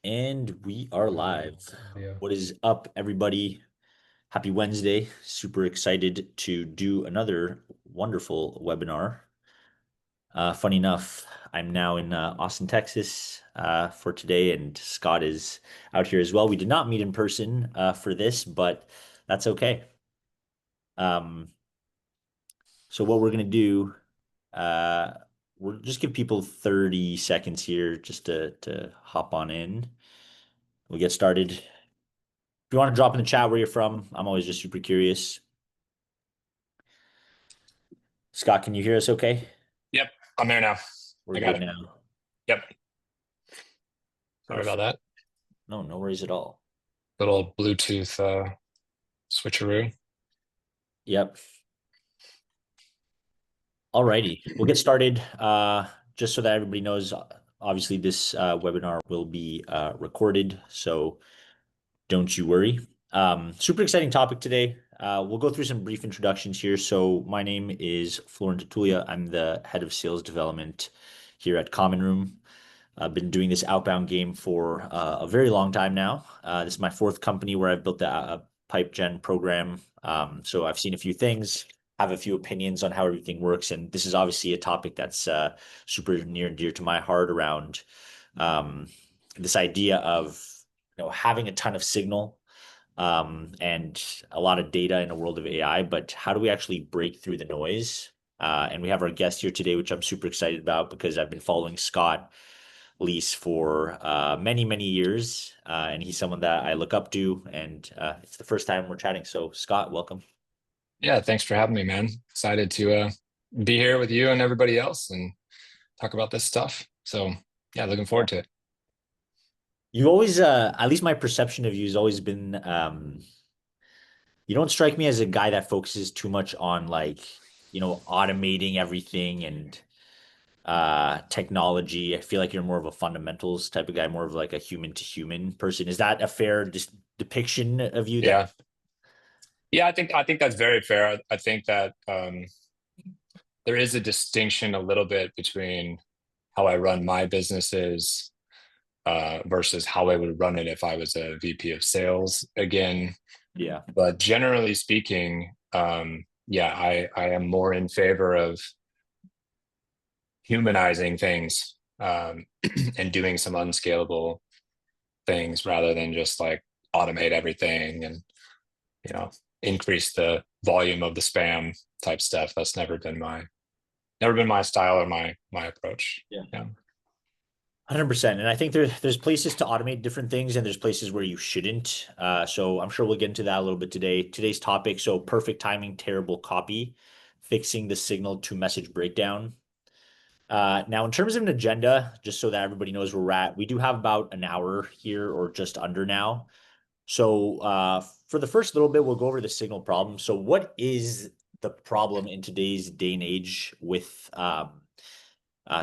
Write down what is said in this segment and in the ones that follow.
And we are live. Yeah. What is up, everybody? Happy Wednesday. Super excited to do another wonderful webinar. Funny enough, I'm now in Austin, Texas for today, and Scott is out here as well. We did not meet in person for this, but that's okay. Um, so what we're going to do, uh, we'll just give people 30 seconds here just to hop on in. We'll get started. If you want to drop in the chat where you're from, I'm always just super curious. Scott, can you hear us okay? Yep, I'm there now. We're I got good it. now. Yep. Sorry about Perfect. that. No, no worries at all. Little Bluetooth switcheroo. Yep. Alrighty. We'll get started. Just so that everybody knows, obviously this webinar will be recorded, so don't you worry. Super exciting topic today. We'll go through some brief introductions here. So my name is Florin Tatulea. I'm the head of sales development here at Common Room. I've been doing this outbound game for a very long time now. This is my fourth company where I've built the pipe gen program. So I've seen a few things, have a few opinions on how everything works, and this is obviously a topic that's super near and dear to my heart around um, this idea of having a ton of signal and a lot of data in a world of AI, but how do we actually break through the noise? And we have our guest here today, which I'm super excited about because I've been following Scott Leese for many, many years. And he's someone that I look up to, and it's the first time we're chatting. So, Scott, welcome. Yeah, thanks for having me, man. Excited to be here with you and everybody else and talk about this stuff. So yeah, looking Yeah. forward to it. You always, at least my perception of you has always been, you don't strike me as a guy that focuses too much on automating everything and technology. I feel like you're more of a fundamentals type of guy, more of like a human to human person. Is that a fair depiction of you that? Yeah. Yeah, I think that's very fair. I think that there is a distinction a little bit between how I run my businesses versus how I would run it if I was a VP of sales again. Yeah. But generally speaking, yeah, I am more in favor of humanizing things and doing some unscalable things rather than just like automate everything and you know increase the volume of the spam type stuff. That's never been my style or my approach. Yeah. Yeah. 100%. And I think there's places to automate different things and there's places where you shouldn't. So I'm sure we'll get into that a little bit today. Today's topic, so perfect timing, terrible copy, fixing the signal to message breakdown. Now, in terms of an agenda, just so that everybody knows where we're at, we do have about an hour here or just under now. So for the first little bit, we'll go over the signal problem. So what is the problem in today's day and age with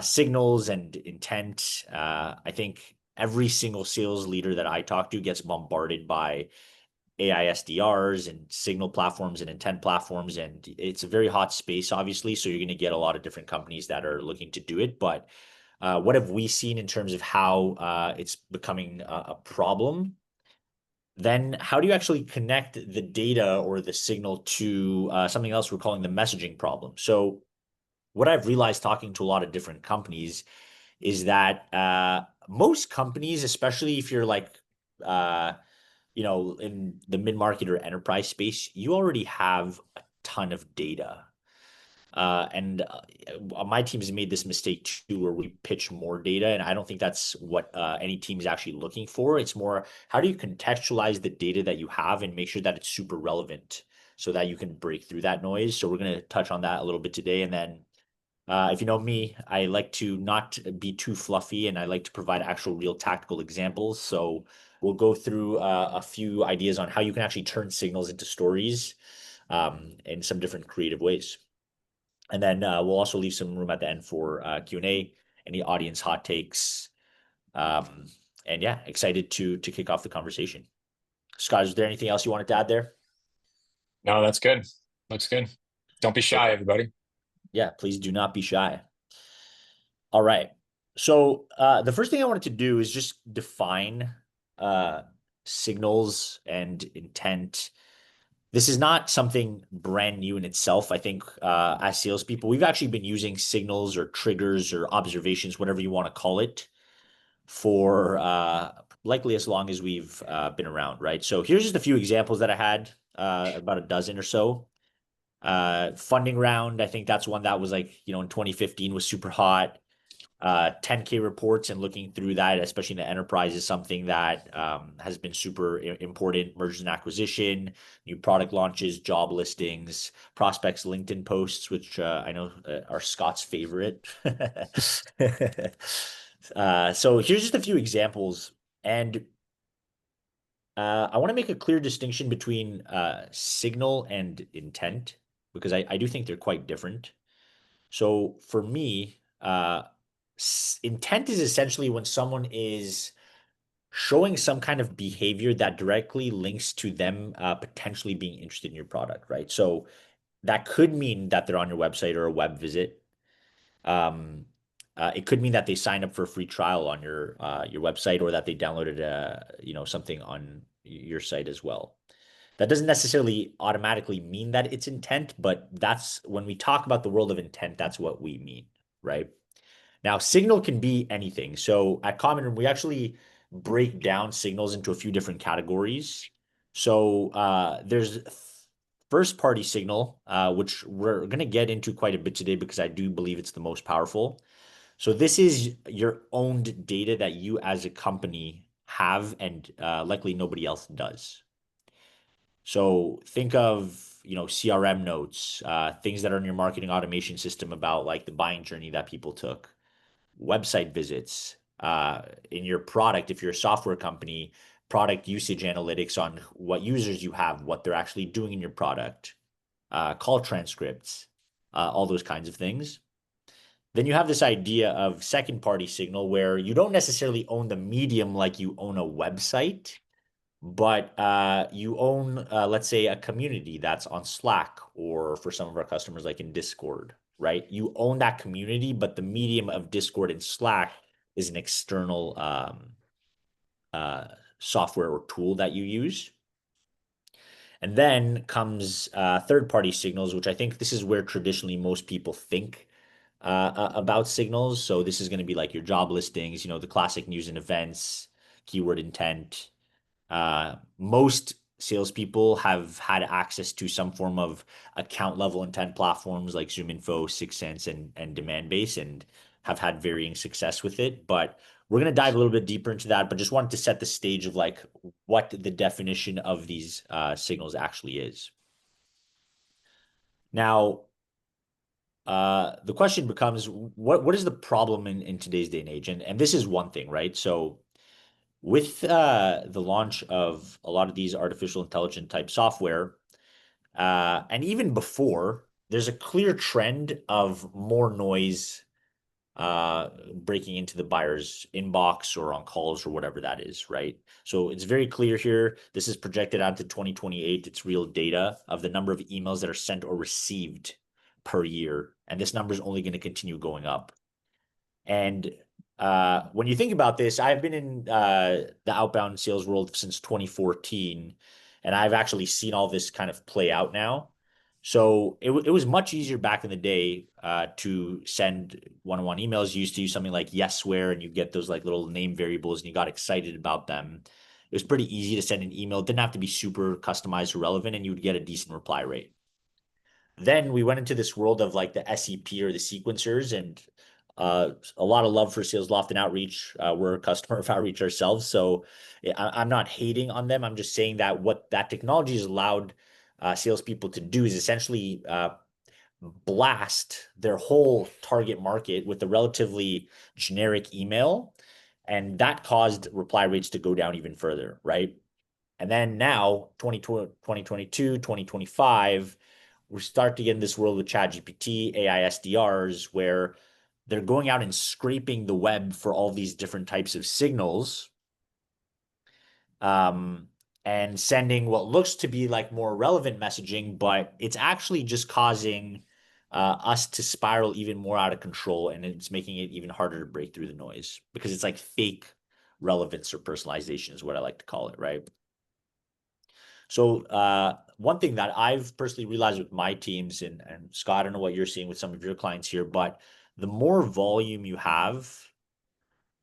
signals and intent? I think every single sales leader that I talk to gets bombarded by AI SDRs and signal platforms and intent platforms. And it's a very hot space, obviously. So you're going to get a lot of different companies that are looking to do it. But what have we seen in terms of how it's becoming a problem? Then how do you actually connect the data or the signal to something else we're calling the messaging problem? So what I've realized talking to a lot of different companies is that most companies, especially if you're like in the mid-market or enterprise space, you already have a ton of data. And my team has made this mistake too, where we pitch more data, and I don't think that's what any team is actually looking for. It's more how do you contextualize the data that you have and make sure that it's super relevant so that you can break through that noise. So we're going to touch on that a little bit today, and then if you know me, I like to not be too fluffy and I like to provide actual real tactical examples. So we'll go through a few ideas on how you can actually turn signals into stories in some different creative ways. And then we'll also leave some room at the end for Q&A, any audience hot takes. Um, and yeah, excited to kick off the conversation. Scott, is there anything else you wanted to add there? No, that's good. Looks good. Don't be shy, Perfect. everybody. Yeah, please do not be shy. All right. So the first thing I wanted to do is just define uh, signals and intent. This is not something brand new in itself. I think as salespeople, we've actually been using signals or triggers or observations, whatever you want to call it, for likely as long as we've been around, right? So here's just a few examples that I had, about a dozen or so. Funding round, I think that's one that was like, in 2015 was super hot. 10K reports and looking through that, especially in the enterprise, is something that has been super important. Mergers and acquisition, new product launches, job listings, prospects, LinkedIn posts, which I know are Scott's favorite. So here's just a few examples. And I want to make a clear distinction between signal and intent because I do think they're quite different. So for me, intent is essentially when someone is showing some kind of behavior that directly links to them potentially being interested in your product, right? So that could mean that they're on your website or a web visit. Um, it could mean that they signed up for a free trial on your website or that they downloaded something on your site as well. That doesn't necessarily automatically mean that it's intent, but that's when we talk about the world of intent, that's what we mean, right? Now, signal can be anything. So at Common Room, we actually break down signals into a few different categories. So there's first party signal, which we're going to get into quite a bit today because I do believe it's the most powerful. So this is your owned data that you as a company have and likely nobody else does. So think of, CRM notes, things that are in your marketing automation system about like the buying journey that people took, website visits, in your product, if you're a software company, product usage analytics on what users you have, what they're actually doing in your product, call transcripts, all those kinds of things. Then you have this idea of second party signal where you don't necessarily own the medium like you own a website, but you own, let's say, a community that's on Slack or for some of our customers, like in Discord, right? You own that community, but the medium of Discord and Slack is an external uh, software or tool that you use. And then comes third-party signals, which I think this is where traditionally most people think about signals. So this is going to be like your job listings, the classic news and events, keyword intent. Most salespeople have had access to some form of account level intent platforms like ZoomInfo, 6sense, and Demandbase, and have had varying success with it. But we're going to dive a little bit deeper into that, but just wanted to set the stage of like what the definition of these signals actually is. Now, the question becomes what is the problem in today's day and age? And this is one thing, right? So with the launch of a lot of these artificial intelligence type software, and even before, there's a clear trend of more noise breaking into the buyer's inbox or on calls or whatever that is, right? So it's very clear here. This is projected out to 2028. It's real data of the number of emails that are sent or received per year. And this number is only going to continue going up. And when you think about this, I've been in the outbound sales world since 2014, and I've actually seen all this kind of play out now. So it was much easier back in the day to send one-on-one emails. You used to use something like yes where, and you get those like little name variables, and you got excited about them. It was pretty easy to send an email. It didn't have to be super customized or relevant, and you would get a decent reply rate. Then we went into this world of like the SEP or the sequencers, and a lot of love for Sales Loft and Outreach. We're a customer of Outreach ourselves, so I'm not hating on them. I'm just saying that what that technology has allowed salespeople to do is essentially blast their whole target market with a relatively generic email, and that caused reply rates to go down even further, right? And then now, 2022, 2025, we start to get in this world with ChatGPT, AI SDRs, where they're going out and scraping the web for all these different types of signals, um, and sending what looks to be like more relevant messaging, but it's actually just causing us to spiral even more out of control, and it's making it even harder to break through the noise because it's like fake relevance or personalization is what I like to call it, right? So one thing that I've personally realized with my teams, and Scott, I don't know what you're seeing with some of your clients here, but the more volume you have,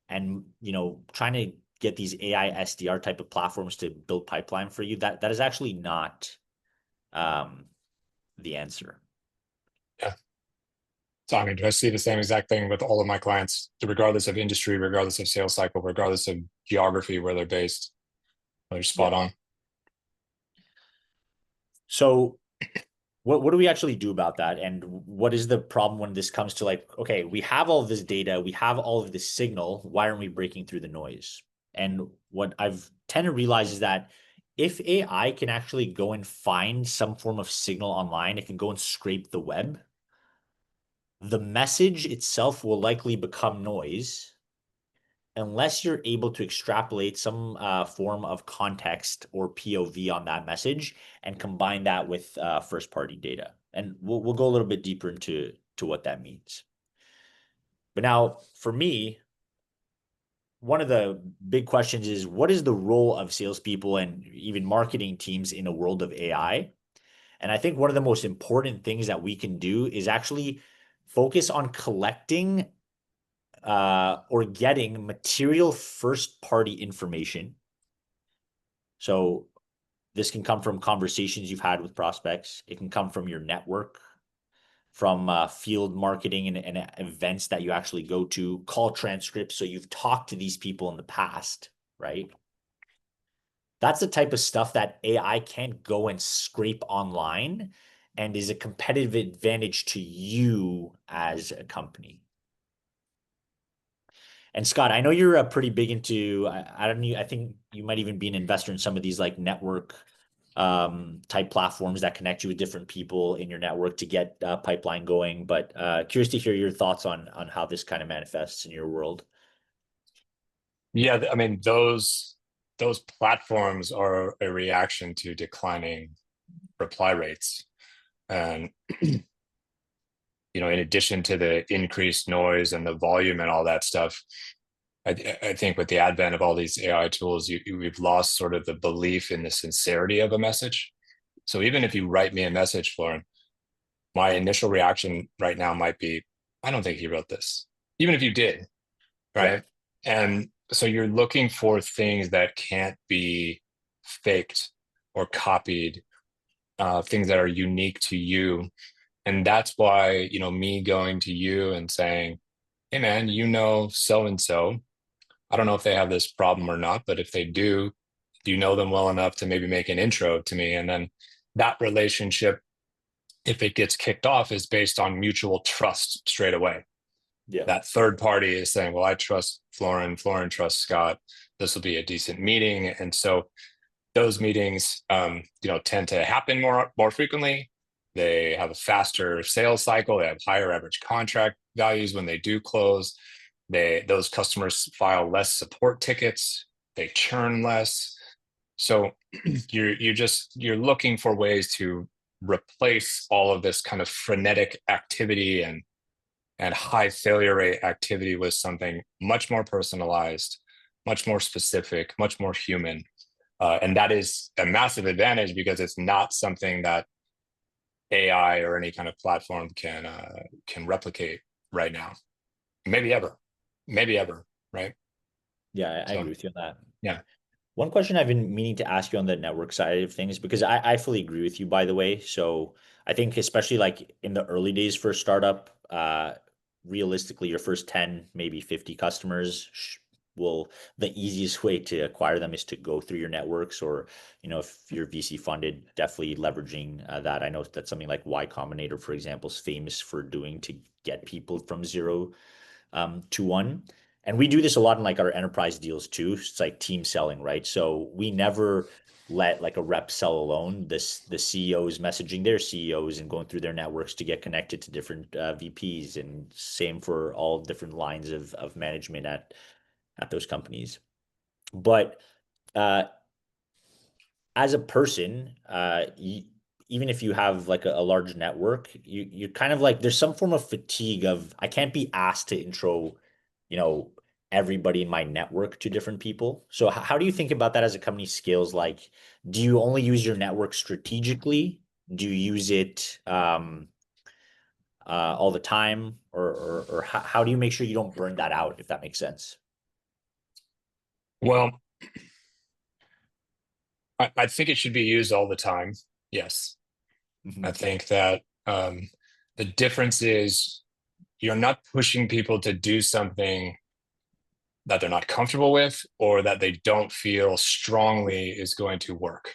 and trying to get these AI SDR type of platforms to build pipeline for you, that is actually not um, the answer. Yeah. So I mean, do I see the same exact thing with all of my clients, regardless of industry, regardless of sales cycle, regardless of geography where they're based? They're spot Yeah. on. So what do we actually do about that? And what is the problem when this comes to like, okay, we have all of this data, we have all of this signal, why aren't we breaking through the noise? And what I've tend to realize is that if AI can actually go and find some form of signal online, it can go and scrape the web, the message itself will likely become noise unless you're able to extrapolate some form of context or POV on that message and combine that with first party data. And we'll go a little bit deeper into what that means. But now, for me, one of the big questions is what is the role of salespeople and even marketing teams in a world of AI? And I think one of the most important things that we can do is actually focus on collecting or getting material first party information. So this can come from conversations you've had with prospects. It can come from your network, from field marketing and events that you actually go to, call transcripts. So you've talked to these people in the past, right? That's the type of stuff that AI can't go and scrape online and is a competitive advantage to you as a company. And Scott, I know you're pretty big into, I don't know, I think you might even be an investor in some of these like network type platforms that connect you with different people in your network to get pipeline going. But curious to hear your thoughts on how this kind of manifests in your world. Yeah, I mean, those platforms are a reaction to declining reply rates. And in addition to the increased noise and the volume and all that stuff, I think with the advent of all these AI tools, we've lost sort of the belief in the sincerity of a message. So even if you write me a message, Florin, my initial reaction right now might be, I don't think he wrote this, even if you did, Yeah. right? And so you're looking for things that can't be faked or copied, things that are unique to you. And that's why, me going to you and saying, hey, man, so and so. I don't know if they have this problem or not, but if they do you know them well enough to maybe make an intro to me? And then that relationship, if it gets kicked off, is based on mutual trust straight away. Yeah. That third party is saying, well, I trust Florin trusts Scott, this will be a decent meeting. And so those meetings tend to happen more frequently. They have a faster sales cycle, they have higher average contract values when they do close. Those customers file less support tickets, they churn less. So you're looking for ways to replace all of this kind of frenetic activity and high failure rate activity with something much more personalized, much more specific, much more human. And that is a massive advantage because it's not something that AI or any kind of platform can replicate right now. Maybe ever, right? Yeah, I So agree with you on that. yeah, One question I've been meaning to ask you on the network side of things, because I fully agree with you, by the way. So I think especially like in the early days for a startup, realistically, your first 10, maybe 50 customers will, the easiest way to acquire them is to go through your networks or, if you're VC funded, definitely leveraging that. I know that something like Y Combinator, for example, is famous for doing to get people from zero to one. And we do this a lot in like our enterprise deals too. It's like team selling, right? So we never let like a rep sell alone. The CEOs messaging their CEOs and going through their networks to get connected to different VPs, and same for all different lines of management at those companies. But uh, as a person, even if you have like a large network, you're kind of like there's some form of fatigue of I can't be asked to intro, you know, everybody in my network to different people. So how do you think about that as a company scales? Like, do you only use your network strategically? Do you use it all the time, or how do you make sure you don't burn that out, if that makes sense? Well, I think it should be used all the time. Yes. I Hmm. think that the difference is you're not pushing people to do something that they're not comfortable with or that they don't feel strongly is going to work. Hmm.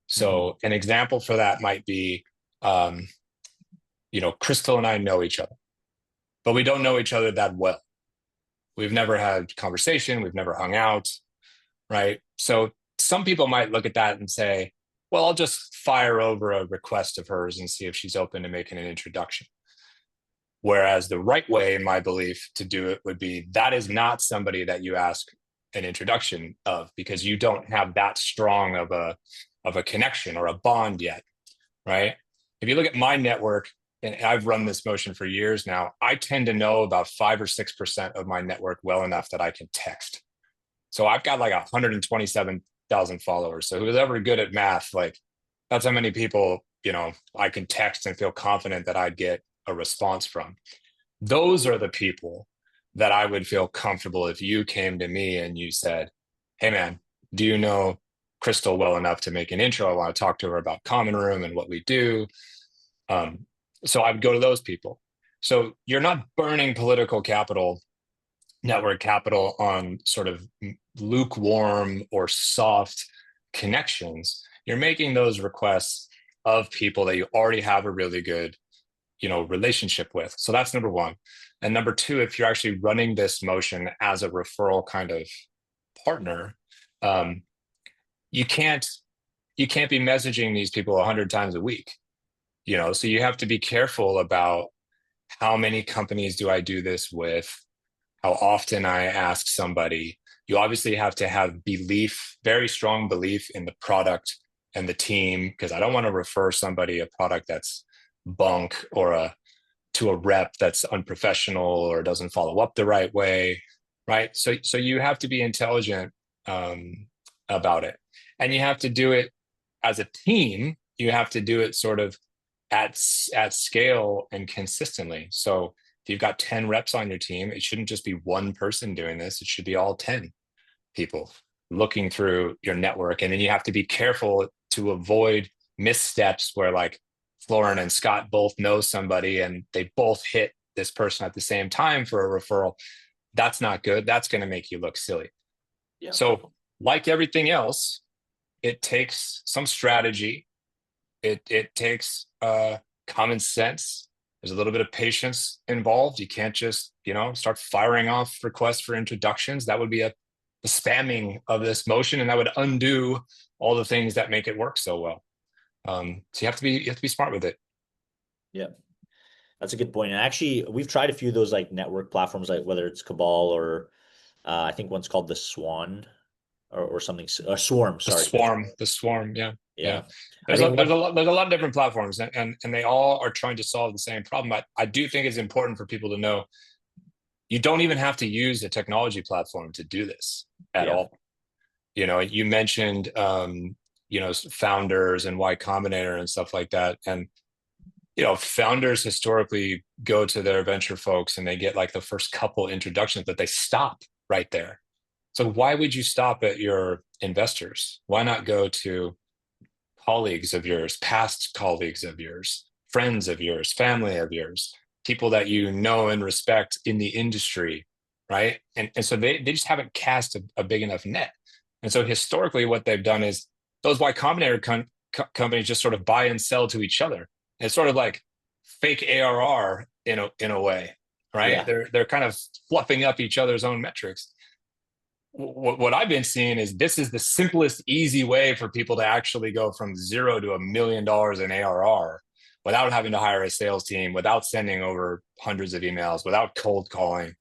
So an example for that might be, um, Crystal and I know each other, but we don't know each other that well. We've never had conversation. We've never hung out, right? So some people might look at that and say, well, I'll just fire over a request of hers and see if she's open to making an introduction. Whereas the right way, in my belief, to do it would be that is not somebody that you ask an introduction of because you don't have that strong of a connection or a bond yet, right? If you look at my network, and I've run this motion for years now, I tend to know about 5 or 6% of my network well enough that I can text. So I've got like 127,000 followers. So who's ever good at math, like that's how many people, I can text and feel confident that I'd get a response from. Those are the people that I would feel comfortable if you came to me and you said, hey man, do you know Crystal well enough to make an intro? I want to talk to her about Common Room and what we do. Um, so I'd go to those people. So you're not burning political capital, network capital on sort of lukewarm or soft connections. You're making those requests of people that you already have a really good relationship with. So that's number one. And number two, if you're actually running this motion as a referral kind of partner, um, you can't be messaging these people 100 times a week. So you have to be careful about how many companies do I do this with, how often I ask somebody. You obviously have to have belief, very strong belief in the product and the team, because I don't want to refer somebody a product that's bunk or to a rep that's unprofessional or doesn't follow up the right way, right? So you have to be intelligent about it, and you have to do it as a team. You have to do it sort of at scale and consistently. So if you've got 10 reps on your team, it shouldn't just be one person doing this. It should be all 10 people looking through your network. And then you have to be careful to avoid missteps where like Florin and Scott both know somebody and they both hit this person at the same time for a referral. That's not good. That's going to make you look silly. Yeah. So like everything else, it takes some strategy. It takes common sense. There's a little bit of patience involved. You can't just, start firing off requests for introductions. That would be the spamming of this motion, and that would undo all the things that make it work so well. So you have to be smart with it. Yeah. That's a good point. And actually, we've tried a few of those like network platforms, like whether it's Cabal or I think one's called the Swan or something, Swarm. Sorry. The swarm, yeah, yeah. Yeah. I think one. There's a lot of different platforms, and they all are trying to solve the same problem. I do think it's important for people to know you don't even have to use a technology platform to do this at Yeah. all. You mentioned founders and Y Combinator and stuff like that, and founders historically go to their venture folks and they get like the first couple introductions, but they stop right there. So why would you stop at your investors? Why not go to colleagues of yours, past colleagues of yours, friends of yours, family of yours, people that you know and respect in the industry, right? And so they just haven't cast a big enough net. And so historically, what they've done is those Y Combinator companies just sort of buy and sell to each other. It's sort of like fake ARR in a way, right? Yeah. They're kind of fluffing up each other's own metrics. What I've been seeing is this is the simplest, easy way for people to actually go from $0 to $1 million in ARR without having to hire a sales team, without sending over hundreds of emails, without cold calling.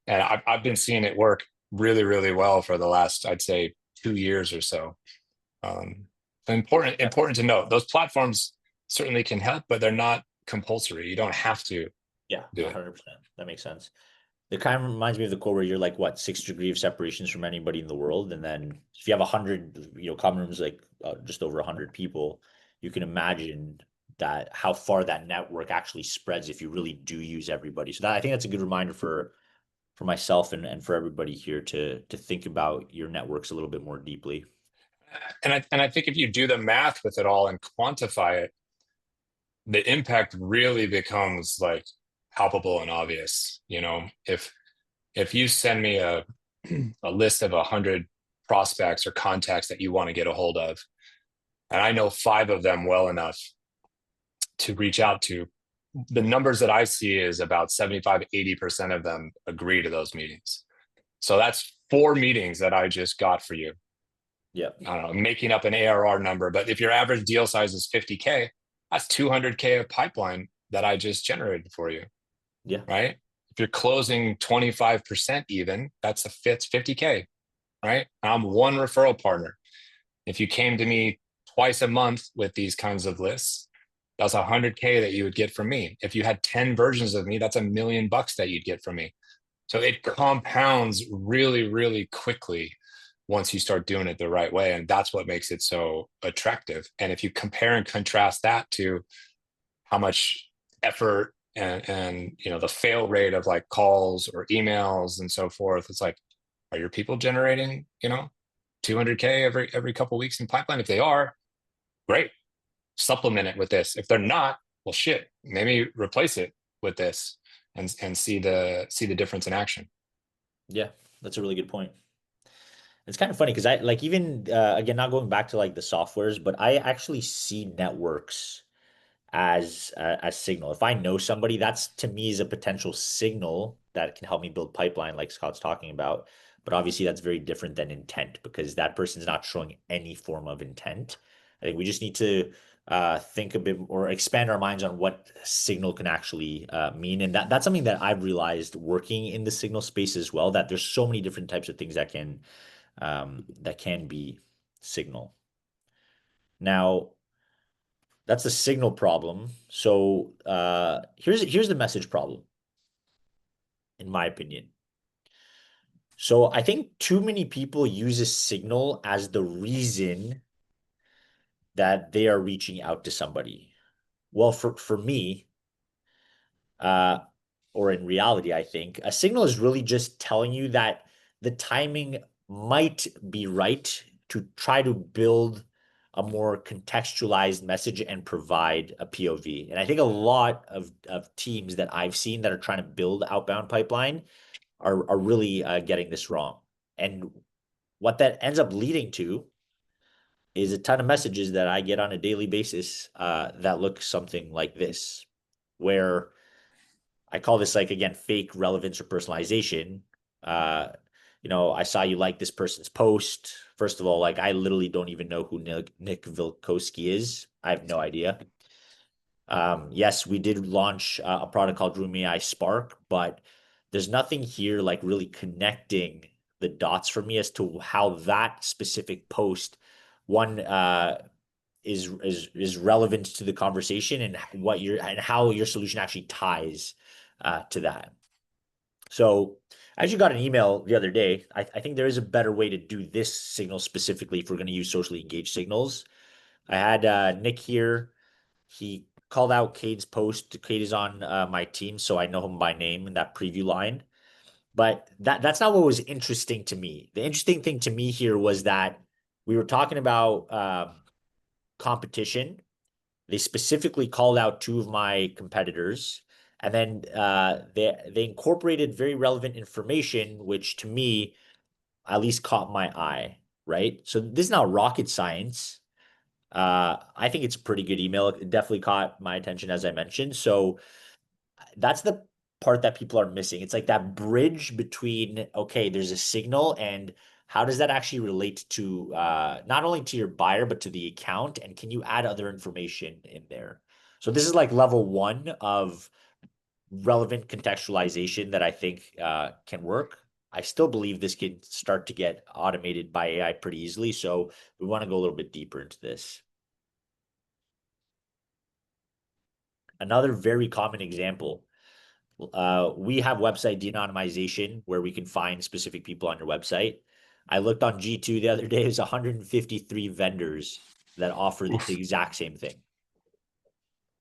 And I've been seeing it work really, really well for the last, I'd say, 2 years or so. Important to note, those platforms certainly can help, but they're not compulsory. You don't have to Yeah, do it. 100%. That makes sense. It kind of reminds me of the quote where you're like, what, 6 degree of separations from anybody in the world. And then if you have 100, common rooms, like just over 100 people, you can imagine that how far that network actually spreads if you really do use everybody. So that I think that's a good reminder for myself and for everybody here to think about your networks a little bit more deeply. And I think if you do the math with it all and quantify it, the impact really becomes like palpable and obvious. If you send me a list of 100 prospects or contacts that you want to get a hold of, and I know 5 of them well enough to reach out to, the numbers that I see is about 75-80% of them agree to those meetings. So that's 4 meetings that I just got for you. Yeah. I don't know, making up an ARR number, but if your average deal size is 50K, that's 200K of pipeline that I just generated for you, Yeah. right? If you're closing 25% even, that's 50K, right? I'm one referral partner. If you came to me twice a month with these kinds of lists, that's 100K that you would get from me. If you had 10 versions of me, that's $1 million that you'd get from me. So it compounds really, really quickly once you start doing it the right way. And that's what makes it so attractive. And if you compare and contrast that to how much effort and the fail rate of like calls or emails and so forth, it's like, are your people generating 200K every couple of weeks in pipeline? If they are, great, supplement it with this. If they're not, well, shit, maybe replace it with this and see the difference in action. Yeah. That's a really good point. It's kind of funny because I like even again not going back to like the softwares, but I actually see networks as signal. If I know somebody, that's to me is a potential signal that can help me build pipeline, like Scott's talking about. But obviously, that's very different than intent because that person's not showing any form of intent. I think we just need to think a bit or expand our minds on what signal can actually mean, and that's something that I've realized working in the signal space as well. That there's so many different types of things that can be signal. Now, that's a signal problem. So here's the message problem, in my opinion. So I think too many people use a signal as the reason that they are reaching out to somebody. Well, for me, uh, or in reality, I think a signal is really just telling you that the timing might be right to try to build a more contextualized message and provide a POV. And I think a lot of teams that I've seen that are trying to build outbound pipeline are really getting this wrong. And what that ends up leading to is a ton of messages that I get on a daily basis that look something like this, where I call this like again fake relevance or personalization. Uh, I saw you like this person's post. First of all, like I literally don't even know who Nick Vilkoski is. I have no idea. Yes, we did launch a product called Room AI Spark, but there's nothing here like really connecting the dots for me as to how that specific post one is relevant to the conversation and how your solution actually ties to that. So I actually got an email the other day. I think there is a better way to do this signal specifically if we're going to use socially engaged signals. I had Nick here. He called out Cade's post. Cade is on my team, so I know him by name in that preview line. But that's not what was interesting to me. The interesting thing to me here was that we were talking about competition. They specifically called out 2 of my competitors, and then they incorporated very relevant information, which to me at least caught my eye. Right. So this is not rocket science. I think it's a pretty good email. It definitely caught my attention, as I mentioned. So that's the part that people are missing. It's like that bridge between, okay, there's a signal and how does that actually relate to not only to your buyer, but to the account? And can you add other information in there? So this is like level one of relevant contextualization that I think can work. I still believe this can start to get automated by AI pretty easily. So we want to go a little bit deeper into this. Another very common example. We have website de-anonymization where we can find specific people on your website. I looked on G2 the other day, there's 153 vendors that offer the Oof. exact same thing.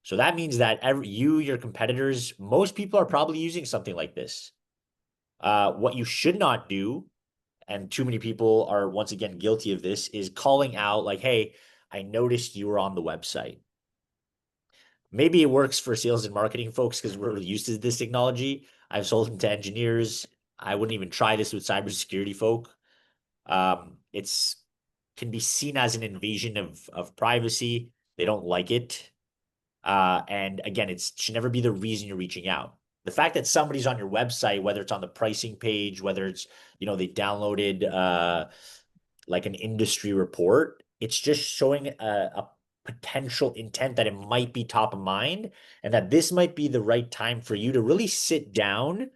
So that means that your competitors, most people are probably using something like this. What you should not do, and too many people are once again guilty of this, is calling out like, hey, I noticed you were on the website. Maybe it works for sales and marketing folks because we're used to this technology. I've sold them to engineers. I wouldn't even try this with cybersecurity folk. It's can be seen as an invasion of privacy. They don't like it. And again, it should never be the reason you're reaching out. The fact that somebody's on your website, whether it's on the pricing page, whether it's, they downloaded like an industry report, it's just showing a potential intent that it might be top of mind and that this might be the right time for you to really sit down,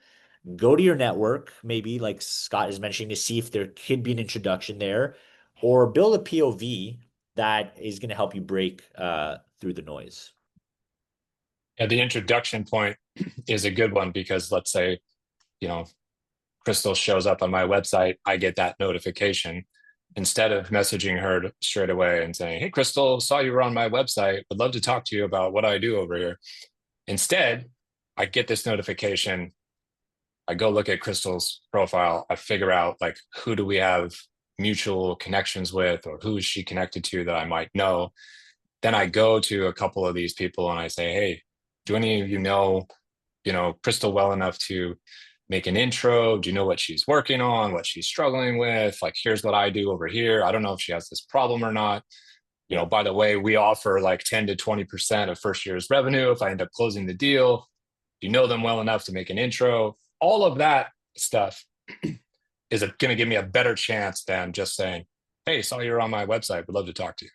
go to your network, maybe like Scott is mentioning, to see if there could be an introduction there, or build a POV that is going to help you break through the noise. Yeah, the introduction point is a good one because let's say, you know, Crystal shows up on my website, I get that notification. Instead of messaging her straight away and saying, hey, Crystal, saw you were on my website. Would love to talk to you about what I do over here. Instead, I get this notification. I go look at Crystal's profile. I figure out like who do we have mutual connections with or who is she connected to that I might know. Then I go to a couple of these people and I say, hey, do any of you know, Crystal well enough to make an intro? Do you know what she's working on, what she's struggling with? Like, here's what I do over here. I don't know if she has this problem or not. You know, Yeah, by the way, we offer like 10 to 20% of first year's revenue if I end up closing the deal. Do you know them well enough to make an intro? All of that stuff is going to give me a better chance than just saying, hey, saw you're on my website. Would love to talk to you.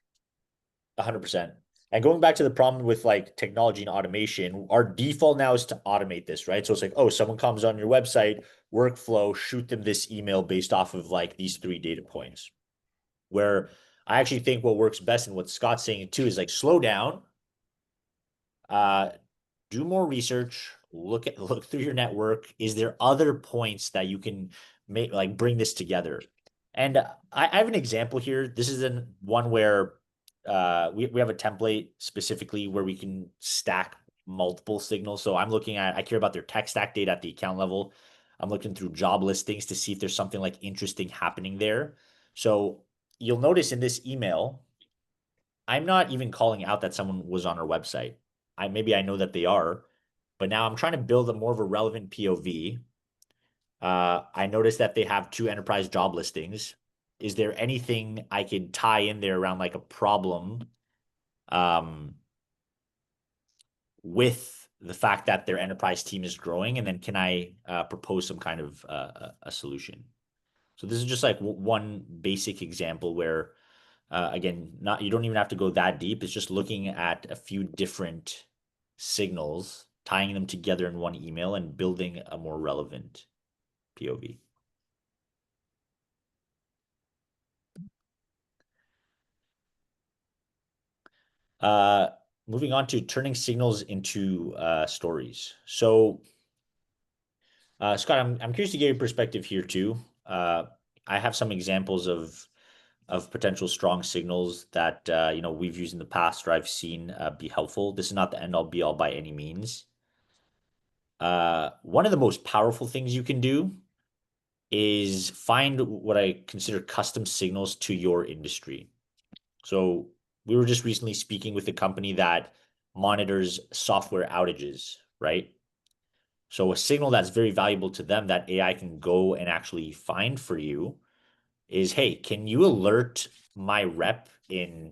100%. And going back to the problem with like technology and automation, our default now is to automate this, right? So it's like, oh, someone comes on your website, workflow, shoot them this email based off of like these three data points. Where I actually think what works best and what Scott's saying too is like slow down, uh, do more research, look through your network. Is there other points that you can make like bring this together? And I have an example here. This is one where we have a template specifically where we can stack multiple signals. So I care about their tech stack data at the account level. I'm looking through job listings to see if there's something like interesting happening there. So you'll notice in this email, I'm not even calling out that someone was on our website. Maybe I know that they are, but now I'm trying to build a more of a relevant POV. I noticed that they have two enterprise job listings. Is there anything I could tie in there around like a problem um, with the fact that their enterprise team is growing? And then can I propose some kind of a solution? So this is just like one basic example where again, not you don't even have to go that deep. It's just looking at a few different signals, tying them together in one email, and building a more relevant POV. Uh, Moving on to turning signals into stories. So, Scott, I'm curious to get your perspective here too. I have some examples of potential strong signals that we've used in the past or I've seen be helpful. This is not the end all be all by any means. One of the most powerful things you can do is find what I consider custom signals to your industry. So we were just recently speaking with a company that monitors software outages, right? So a signal that's very valuable to them that AI can go and actually find for you is, hey, can you alert my rep in,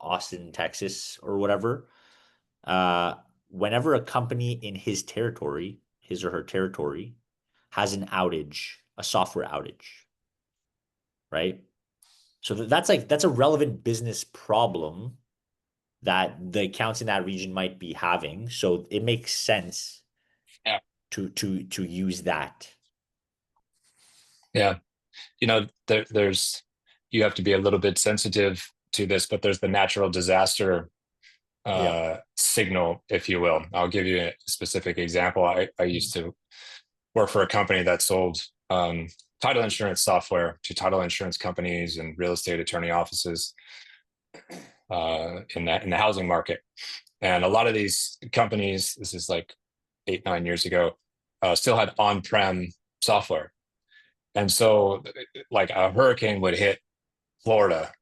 Austin, Texas or whatever, uh, whenever a company in his or her territory, has an outage, a software outage, right? So that's a relevant business problem that the accounts in that region might be having. So it makes sense Yeah. to use that. Yeah. You know, there's, you have to be a little bit sensitive to this, but there's the natural disaster Yeah. signal, if you will. I'll give you a specific example. I used to work for a company that sold title insurance software to title insurance companies and real estate attorney offices in the housing market. And a lot of these companies, this is like 8, 9 years ago, still had on-prem software. And so like a hurricane would hit Florida,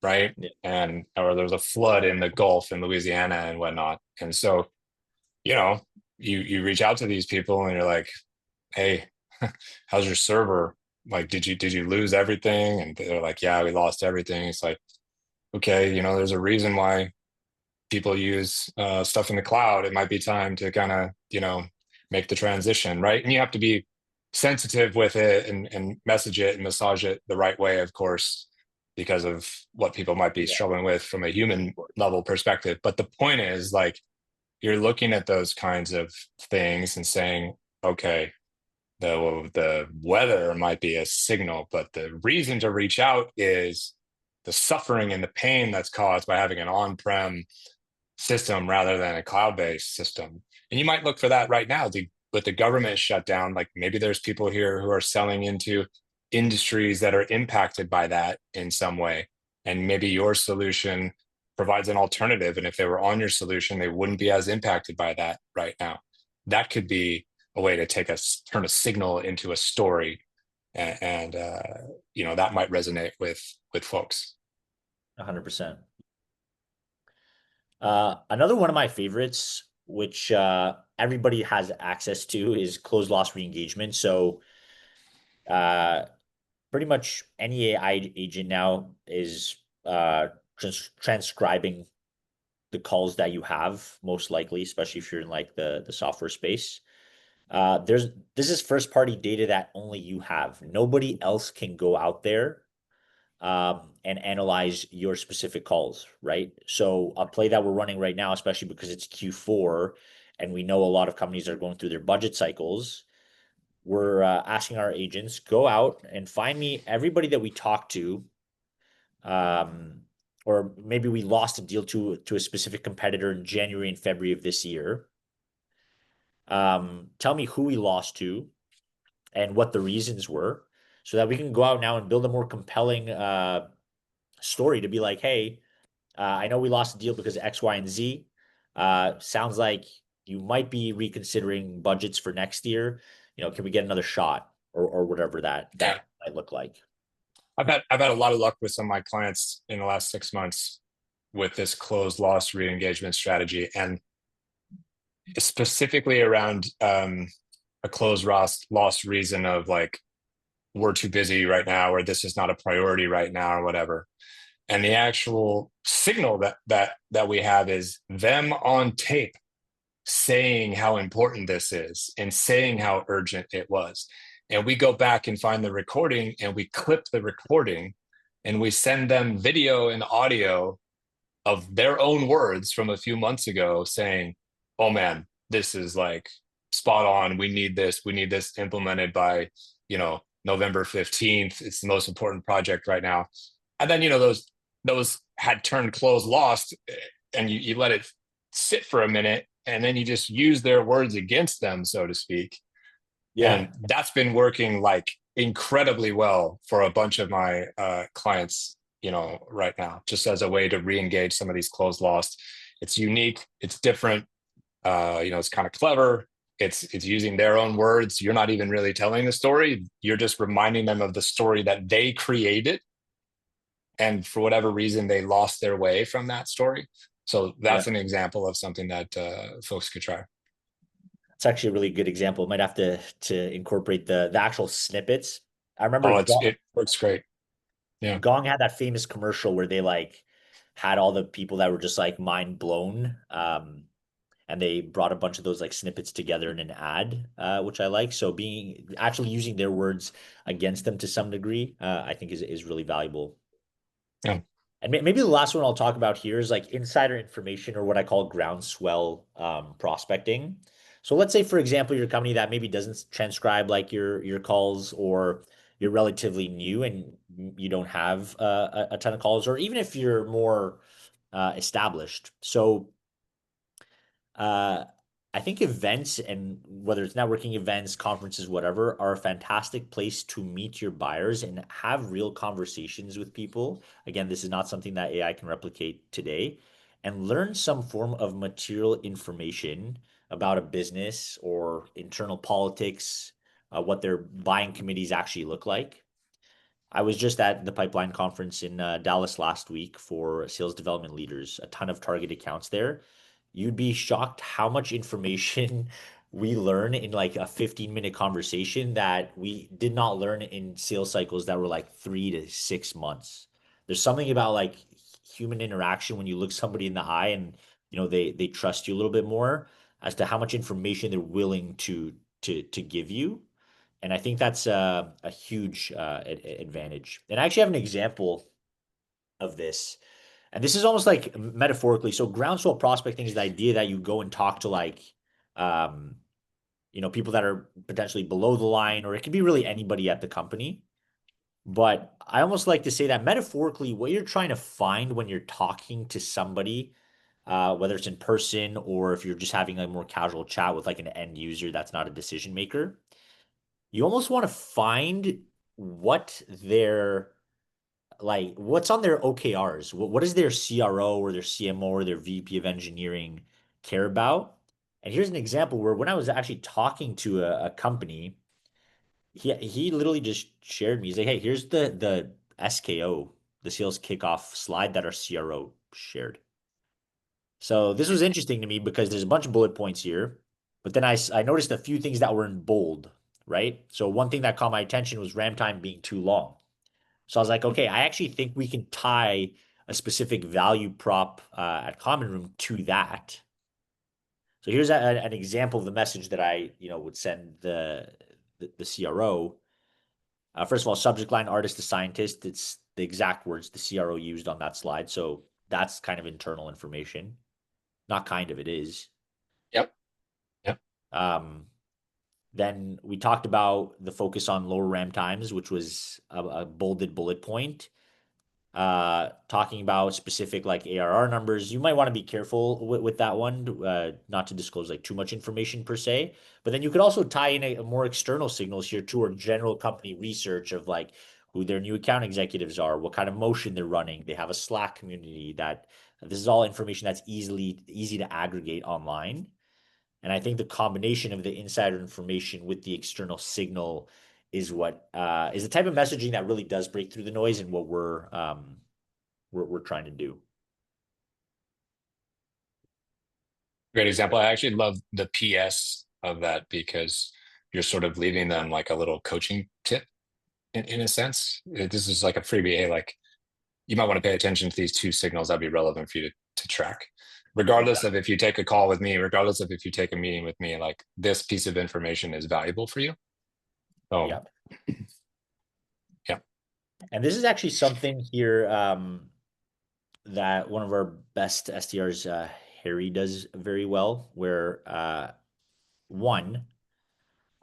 right? Yeah. And or there was a flood in the Gulf in Louisiana and whatnot. And so, you know, you reach out to these people and you're like, hey, how's your server? Like, did you lose everything? And they're like, yeah, we lost everything. It's like, okay, there's a reason why people use stuff in the cloud. It might be time to kind of, make the transition, right? And you have to be sensitive with it and message it and massage it the right way, of course, because of what people might be Yeah. struggling with from a human level perspective. But the point is, like, you're looking at those kinds of things and saying, okay, the weather might be a signal, but the reason to reach out is the suffering and the pain that's caused by having an on-prem system rather than a cloud-based system. And you might look for that right now. With the government shut down, like maybe there's people here who are selling into industries that are impacted by that in some way. And maybe your solution provides an alternative. And if they were on your solution, they wouldn't be as impacted by that right now. That could be a way to turn a signal into a story. And that might resonate with folks. 100%. Another one of my favorites, which everybody has access to, is closed loss re-engagement. So uh, pretty much any AI agent now is transcribing the calls that you have, most likely, especially if you're in like the software space. This is first party data that only you have. Nobody else can go out there and analyze your specific calls, right? So a play that we're running right now, especially because it's Q4 and we know a lot of companies are going through their budget cycles, we're asking our agents, go out and find me everybody that we talked to, um, or maybe we lost a deal to a specific competitor in January and February of this year. Tell me who we lost to and what the reasons were, so that we can go out now and build a more compelling story to be like, hey, I know we lost a deal because of X, Y, and Z. Sounds like you might be reconsidering budgets for next year. Can we get another shot or whatever that Yeah. might look like? I've had a lot of luck with some of my clients in the last 6 months with this closed loss re-engagement strategy, and specifically around a closed loss reason of like, we're too busy right now, or this is not a priority right now, or whatever. And the actual signal that we have is them on tape saying how important this is and saying how urgent it was. And we go back and find the recording and we clip the recording and we send them video and audio of their own words from a few months ago saying, oh man, this is like spot on. We need this. We need this implemented by, November 15th. It's the most important project right now. And then, those had turned closed lost, and you let it sit for a minute, and then you just use their words against them, so to speak. Yeah. And that's been working like incredibly well for a bunch of my clients, right now, just as a way to re-engage some of these closed lost. It's unique, it's different, it's kind of clever. It's using their own words. You're not even really telling the story. You're just reminding them of the story that they created. And for whatever reason, they lost their way from that story. So Yeah. that's an example of something that folks could try. It's actually a really good example. Might have to incorporate the actual snippets. I remember Oh, it works great. Yeah. Gong had that famous commercial where they like had all the people that were just like mind blown. And they brought a bunch of those like snippets together in an ad, which I like. So being actually using their words against them to some degree, I think is really valuable. Yeah. And maybe the last one I'll talk about here is like insider information, or what I call groundswell prospecting. So let's say, for example, you're a company that maybe doesn't transcribe like your calls, or you're relatively new and you don't have a ton of calls, or even if you're more established. So Uh, I think events and whether it's networking events, conferences, whatever, are a fantastic place to meet your buyers and have real conversations with people. Again, this is not something that AI can replicate today, and learn some form of material information about a business or internal politics, what their buying committees actually look like. I was just at the Pipeline conference in Dallas last week for sales development leaders, a ton of target accounts there. You'd be shocked how much information we learn in like a 15-minute conversation that we did not learn in sales cycles that were like 3 to 6 months. There's something about like human interaction when you look somebody in the eye and they trust you a little bit more as to how much information they're willing to give you. And I think that's a huge advantage. And I actually have an example of this. And this is almost like metaphorically. So groundswell prospecting is the idea that you go and talk to like, um, people that are potentially below the line, or it could be really anybody at the company. But I almost like to say that metaphorically, what you're trying to find when you're talking to somebody, whether it's in person or if you're just having a more casual chat with like an end user that's not a decision maker, you almost want to find what their what's on their OKRs. What does their CRO or their CMO or their VP of engineering care about? And here's an example where when I was actually talking to a company, he literally just shared me. He's like, "Hey, here's the SKO, the sales kickoff slide that our CRO shared." So this was interesting to me because there's a bunch of bullet points here, but then I noticed a few things that were in bold, right? So one thing that caught my attention was RAM time being too long. So I was like, okay, I actually think we can tie a specific value prop at Common Room to that. So here's an example of the message that I, would send the CRO. First of all, subject line artist to scientist. It's the exact words the CRO used on that slide. So that's kind of internal information. Not kind of, it is. Yep. Yep. Um, then we talked about the focus on lower RAM times, which was a bolded bullet point. Talking about specific like ARR numbers. You might want to be careful with that one, not to disclose like too much information per se. But then you could also tie in a more external signals here too, or general company research of like who their new account executives are, what kind of motion they're running. They have a Slack community that this is all information that's easy to aggregate online. And I think the combination of the insider information with the external signal is what is the type of messaging that really does break through the noise and what we're trying to do. Great example. I actually love the PS of that because you're sort of leaving them like a little coaching tip in a sense. This is like a freebie. Hey, like you might want to pay attention to these two signals that'd be relevant for you to track. Regardless of if you take a call with me, regardless of if you take a meeting with me, like this piece of information is valuable for you. So Yeah. yeah. And this is actually something here that one of our best SDRs, Harry, does very well, where one,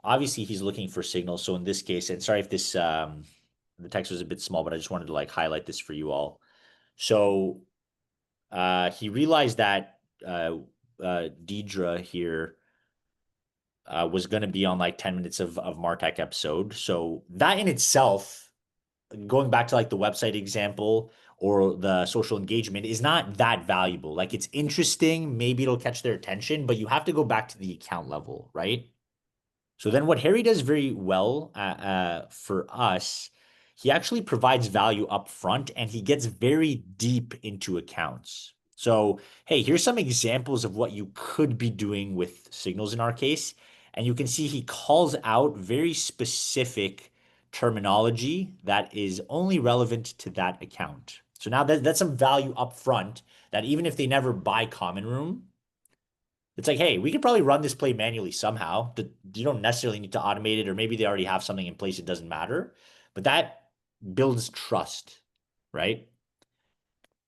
obviously he's looking for signals. So in this case, and sorry if this the text was a bit small, but I just wanted to like highlight this for you all. So he realized that Deidre here was going to be on like 10 minutes of Martech episode. So that in itself, going back to like the website example or the social engagement, is not that valuable. Like it's interesting, maybe it'll catch their attention, but you have to go back to the account level, right? So then what Harry does very well for us, he actually provides value up front and he gets very deep into accounts. So, hey, here's some examples of what you could be doing with signals in our case. And you can see he calls out very specific terminology that is only relevant to that account. So now that's some value up front that even if they never buy Common Room, it's like, hey, we could probably run this play manually somehow. You don't necessarily need to automate it, or maybe they already have something in place. It doesn't matter. But that builds trust, right?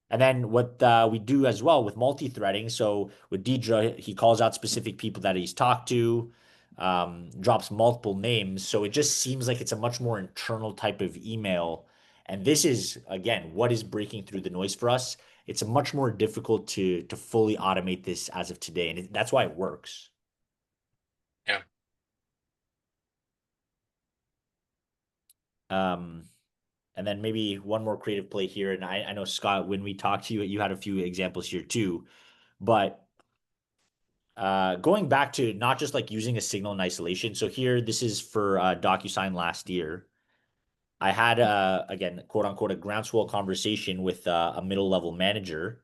And then what we do as well with multi-threading. So with Deidre, he calls out specific people that he's talked to, drops multiple names. So it just seems like it's a much more internal type of email. And this is, again, what is breaking through the noise for us. it's much more difficult to fully automate this as of today, and that's why it works. Yeah. Um, and then maybe one more creative play here. And I know, Scott, when we talked to you, you had a few examples here too. But going back to not just like using a signal in isolation. So here, this is for DocuSign last year. I had again, quote unquote, a groundswell conversation with a middle level manager.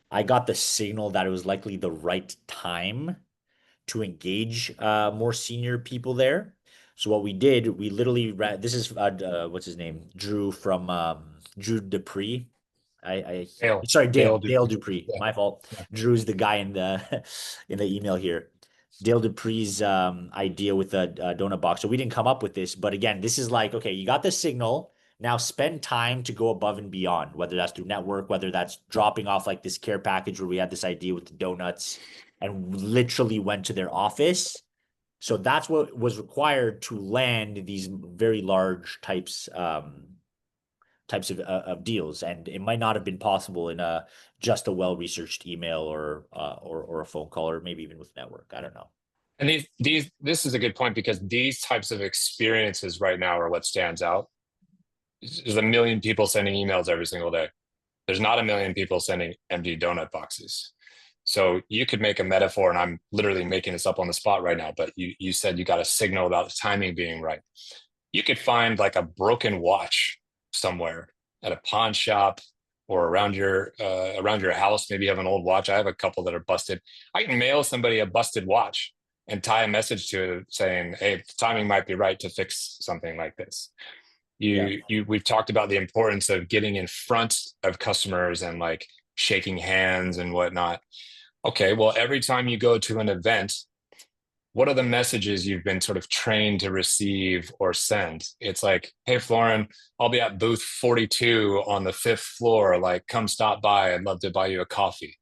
I got the signal that it was likely the right time to engage more senior people there. So what we did, we literally read, this is what's his name? Drew from Drew Dupree. I Dale, sorry, Dale Dale Dupree. Dupree. Yeah. My fault. Yeah. Drew's the guy in the in the email here. Dale Dupree's idea with the donut box. So we didn't come up with this, but again, this is like, okay, you got the signal. Now spend time to go above and beyond, whether that's through network, whether that's dropping off like this care package where we had this idea with the donuts and literally went to their office. So that's what was required to land these very large types of deals, and it might not have been possible in a just a well-researched email or a phone call or maybe even with network. I don't know. And this is a good point because these types of experiences right now are what stands out. There's a million people sending emails every single day. There's not a million people sending empty donut boxes. So you could make a metaphor, and I'm literally making this up on the spot right now, but you said you got a signal about the timing being right. You could find like a broken watch somewhere at a pawn shop or around your house. Maybe you have an old watch. I have a couple that are busted. I can mail somebody a busted watch and tie a message to it saying, "Hey, the timing might be right to fix something like this." Yeah. We've talked about the importance of getting in front of customers and like shaking hands and whatnot. Okay, well, every time you go to an event, what are the messages you've been sort of trained to receive or send? It's like, hey, Florin, I'll be at booth 42 on the fifth floor. Like, come stop by. I'd love to buy you a coffee.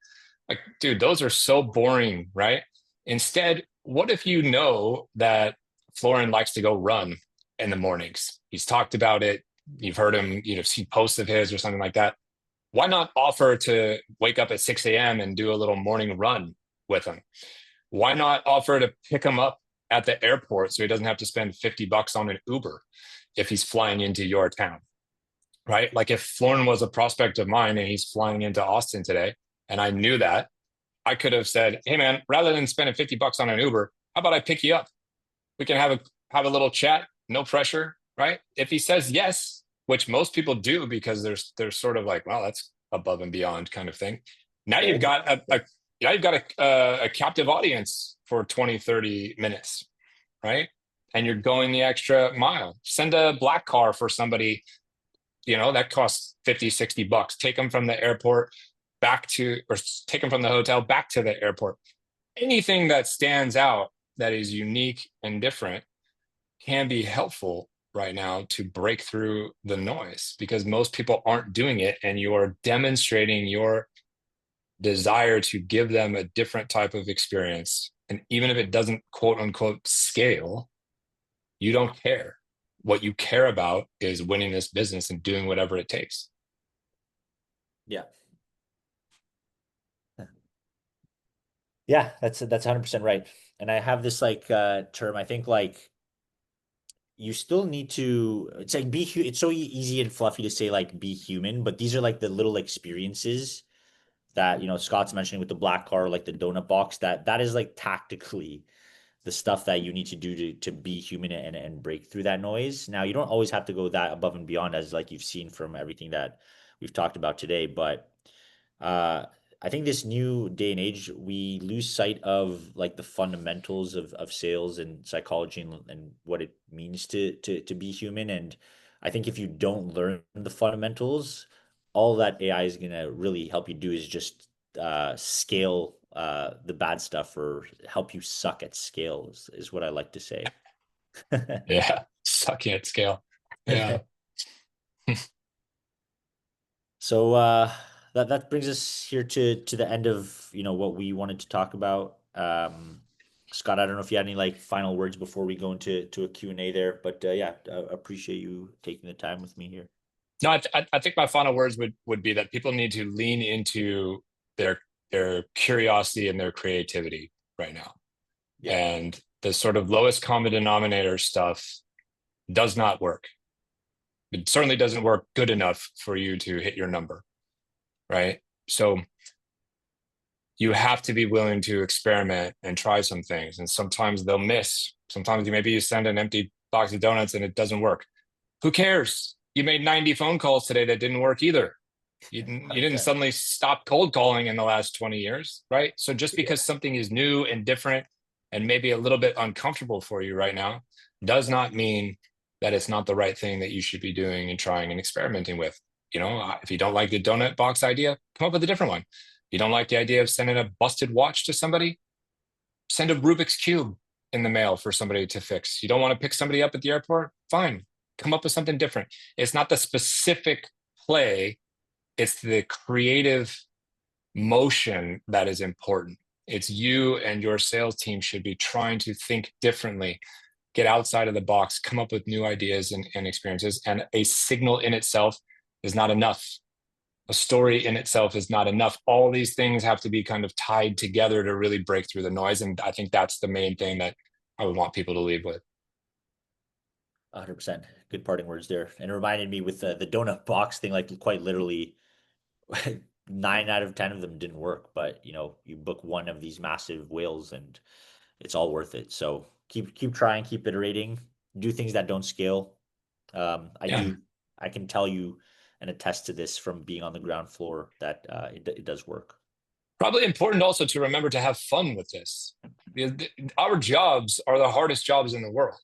Like, dude, those are so boring, right? Instead, what if you know that Florin likes to go run in the mornings? He's talked about it. You've heard him, see posts of his or something like that. Why not offer to wake up at 6 a.m. and do a little morning run with him? Why not offer to pick him up at the airport so he doesn't have to spend $50 on an Uber if he's flying into your town, right? Like if Florin was a prospect of mine and he's flying into Austin today, and I knew that, I could have said, hey man, rather than spending $50 on an Uber, how about I pick you up? We can have a little chat, no pressure, right? If he says yes, which most people do because there's sort of like, well, that's above and beyond kind of thing. Now you've got a captive audience for 20, 30 minutes, right? And you're going the extra mile. Send a black car for somebody, that costs 50, $60. Take them from the airport or take them from the hotel back to the airport. Anything that stands out that is unique and different can be helpful right now to break through the noise because most people aren't doing it, and you're demonstrating your desire to give them a different type of experience. And even if it doesn't quote unquote scale, you don't care. What you care about is winning this business and doing whatever it takes. Yeah. Yeah, that's 100% right. And I have this like term, I think like you still need to, it's like it's so easy and fluffy to say like be human, but these are like the little experiences that, Scott's mentioning with the black car, like the donut box, that is like tactically the stuff that you need to do to be human and break through that noise. Now, you don't always have to go that above and beyond as like you've seen from everything that we've talked about today, but uh, I think this new day and age, we lose sight of like the fundamentals of sales and psychology and what it means to be human. And I think if you don't learn the fundamentals, all that AI is gonna really help you do is just scale the bad stuff or help you suck at scale is what I like to say. Yeah. Sucking at scale. Yeah. So that brings us here to the end of what we wanted to talk about. Scott, I don't know if you had any like final words before we go into a Q&A there, but yeah, appreciate you taking the time with me here. No, I think my final words would be that people need to lean into their their curiosity and their creativity right now. Yeah. And the sort of lowest common denominator stuff does not work. It certainly doesn't work good enough for you to hit your number, right? So you have to be willing to experiment and try some things. And sometimes they'll miss. Sometimes maybe you send an empty box of donuts and it doesn't work. Who cares? You made 90 phone calls today that didn't work either. You didn't 100%. suddenly stop cold calling in the last 20 years, right? So just Yeah. because something is new and different and maybe a little bit uncomfortable for you right now does not mean that it's not the right thing that you should be doing and trying and experimenting with. You know, if you don't like the donut box idea, come up with a different one. You don't like the idea of sending a busted watch to somebody, send a Rubik's Cube in the mail for somebody to fix. You don't want to pick somebody up at the airport? Fine. Come up with something different. It's not the specific play, it's the creative motion that is important. It's you and your sales team should be trying to think differently, get outside of the box, come up with new ideas and experiences. And a signal in itself is not enough. A story in itself is not enough. All these things have to be kind of tied together to really break through the noise. And I think that's the main thing that I would want people to leave with. 100%. Good parting words there. And it reminded me with the donut box thing, like quite literally, 9 out of 10 of them didn't work. But you book one of these massive whales, and it's all worth it. So keep trying, keep iterating, do things that don't scale. I Yeah. do. I can tell you and attest to this from being on the ground floor that it does work. Probably important also to remember to have fun with this. Our jobs are the hardest jobs in the world,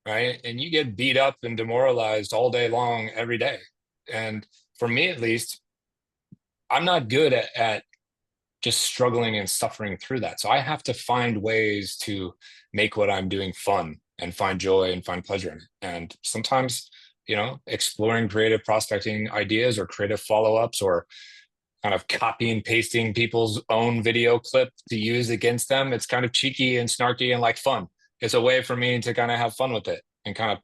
right? And you get beat up and demoralized all day long, every day. And for me, at least, I'm not good at just struggling and suffering through that. So I have to find ways to make what I'm doing fun and find joy and find pleasure in it. And sometimes, exploring creative prospecting ideas or creative follow-ups or kind of copy and pasting people's own video clip to use against them. It's kind of cheeky and snarky and like fun. It's a way for me to kind of have fun with it and kind of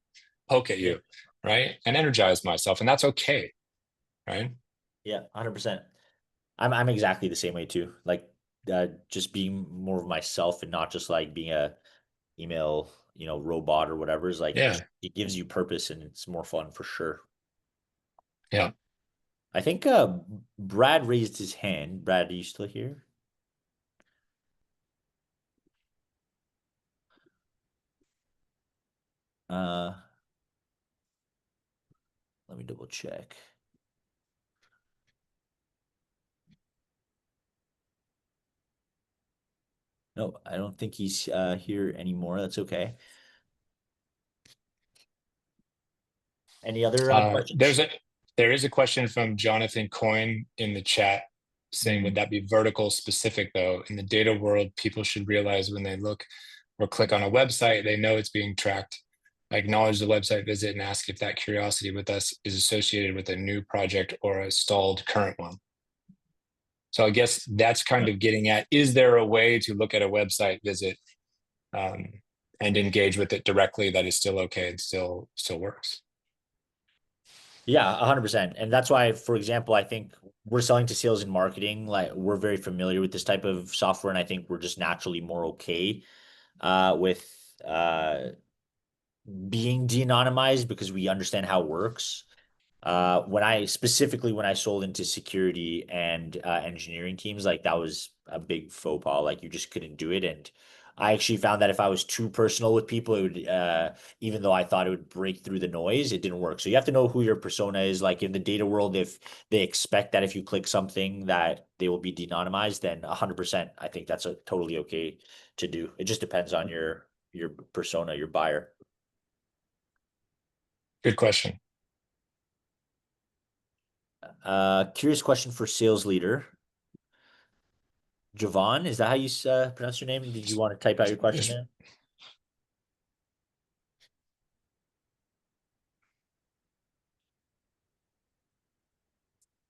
poke at Yeah. you, right? And energize myself. And that's okay, right? Yeah, 100%. I'm exactly the same way too. Like just being more of myself and not just like being a email, robot or whatever is like Yeah. just it gives you purpose and it's more fun for sure. Yeah. I think Brad raised his hand. Brad, are you still here? Uh, Let me double check. No, I don't think he's here anymore. That's okay. Any other questions? There is a question from Jonathan Coyne in the chat saying, would Mm. that be vertical specific though? In the data world, people should realize when they look or click on a website, they know it's being tracked. I acknowledge the website visit and ask if that curiosity with us is associated with a new project or a stalled current one. So I guess that's kind of getting at, is there a way to look at a website visit um, and engage with it directly that is still okay and still works? Yeah, 100%. And that's why, for example, I think we're selling to sales and marketing. Like we're very familiar with this type of software, and I think we're just naturally more okay with being de-anonymized because we understand how it works. When I sold into security and engineering teams, like that was a big faux pas. Like you just couldn't do it. And I actually found that if I was too personal with people, it would, even though I thought it would break through the noise, it didn't work. So you have to know who your persona is. Like in the data world, if they expect that if you click something that they will be de-anonymized, then 100%, I think that's totally okay to do. It just depends on your persona, your buyer. Good question. Curious question for sales leader. Javon, is that how you pronounce your name? Did you want to type out your question there?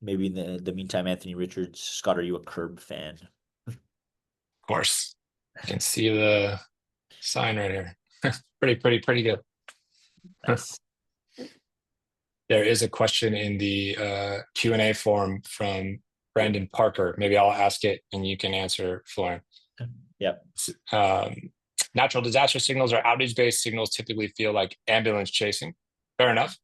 Maybe in the meantime, Anthony Richards. Scott, are you a Curb fan? Of course. You can see the sign right here. Pretty good. Nice. There is a question in the Q&A form from Brandon Parker. Maybe I'll ask it and you can answer, Florin. Yep. Um, Natural disaster signals or outage-based signals typically feel like ambulance chasing. Fair enough.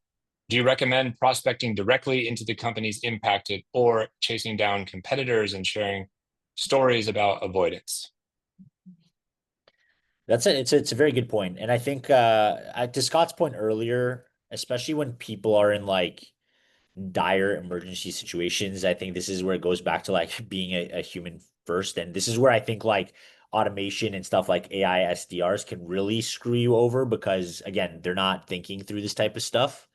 Do you recommend prospecting directly into the companies impacted or chasing down competitors and sharing stories about avoidance? It's a very good point. And I think to Scott's point earlier, especially when people are in like dire emergency situations, I think this is where it goes back to like being a human first. And this is where I think like automation and stuff like AI SDRs can really screw you over because again, they're not thinking through this type of stuff.